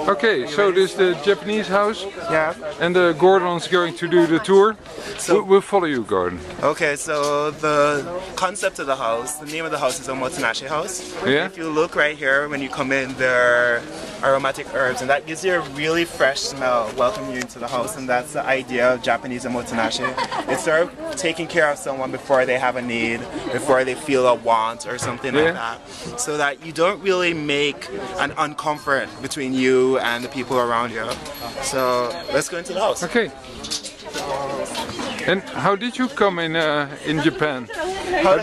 Okay, so this is the Japanese house. Yeah. And Gordon's going to do the tour. So we'll follow you, Gordon. Okay, so the concept of the house, the name of the house is Omotenashi House. Yeah. If you look right here, when you come in, there are aromatic herbs, and that gives you a really fresh smell, welcoming you into the house, and that's the idea of Japanese Omotenashi. It's sort of taking care of someone before they have a need, before they feel a want or something like that, so that you don't really make an uncomfort between you and the people around you. So let's go into the house. Okay. And how did you come in Japan? How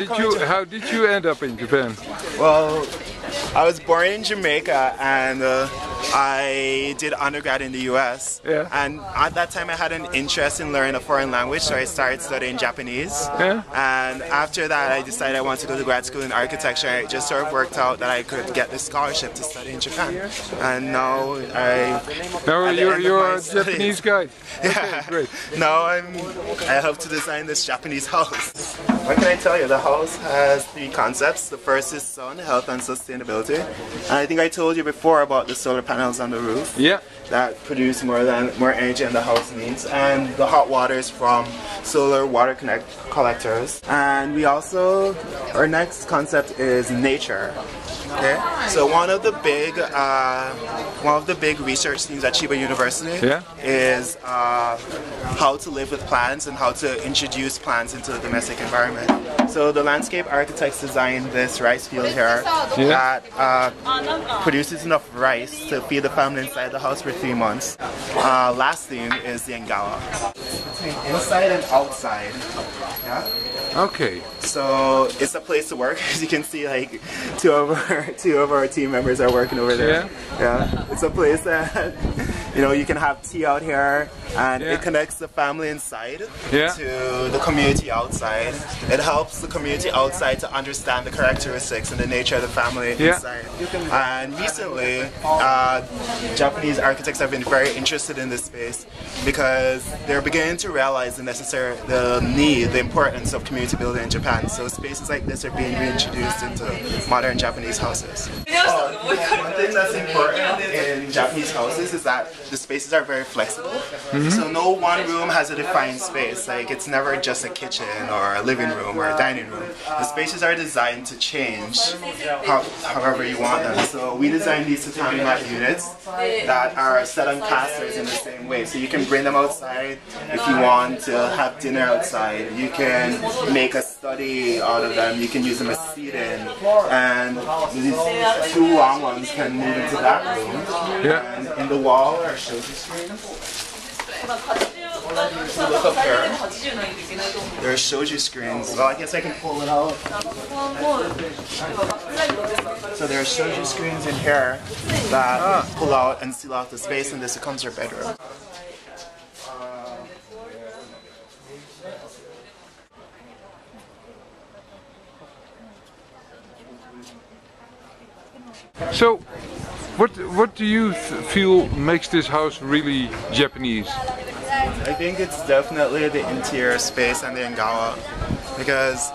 did you end up in Japan? Well, I was born in Jamaica, and I did undergrad in the US. Yeah. And at that time I had an interest in learning a foreign language, so I started studying Japanese. Yeah. And after that I decided I wanted to go to grad school in architecture. It just sort of worked out that I could get this scholarship to study in Japan. And now you're a Japanese guy. Yeah. Okay, great. Now I help to design this Japanese house. What can I tell you? The house has 3 concepts. The first is sun, health and sustainability. And I think I told you before about the solar panels on the roof. Yeah. That produce more energy than the house needs. And the hot water is from solar water collectors. And we also, our next concept is nature. Okay, so one of the big research themes at Chiba University is how to live with plants and how to introduce plants into the domestic environment. So the landscape architects designed this rice field here that produces enough rice to feed the family inside the house for 3 months. Last theme is the Engawa. Between inside and outside. Yeah. Okay. So it's a place to work. As you can see, like two of our team members are working over there. Yeah. It's a place that you can have tea out here, and it connects the family inside to the community outside. It helps the community outside to understand the characteristics and the nature of the family inside. And recently, Japanese architects have been very interested in this space because they're beginning to realize the importance of community building in Japan. So spaces like this are being reintroduced into modern Japanese houses. One thing that's important in Japanese houses is that the spaces are very flexible. So no one room has a defined space. Like it's never just a kitchen or a living room or a dining room. The spaces are designed to change however you want them. So we designed these tatami mat units that are set on casters in the same way. So you can bring them outside if you want to have dinner outside. You can make a study out of them. You can use them as seating, and these 2 long ones can move into that room. And in the wall are shoji screens. So look up here. There are shoji screens. Well, I guess I can pull it out. So there are shoji screens in here that pull out and seal off the space, and this becomes your bedroom. So, what do you feel makes this house really Japanese? I think it's definitely the interior space and the Engawa, because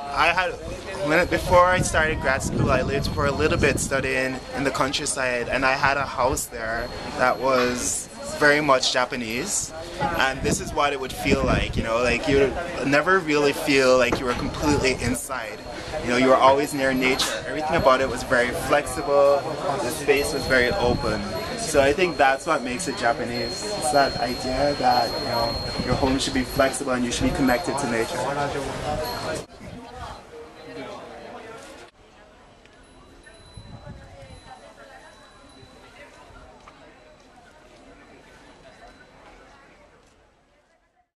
before I started grad school, I lived for a little bit studying in the countryside, and I had a house there that was very much Japanese, and this is what it would feel like, like you would never really feel like you were completely inside. You were always near nature. Everything about it was very flexible, the space was very open. So I think that's what makes it Japanese. It's that idea that your home should be flexible and you should be connected to nature.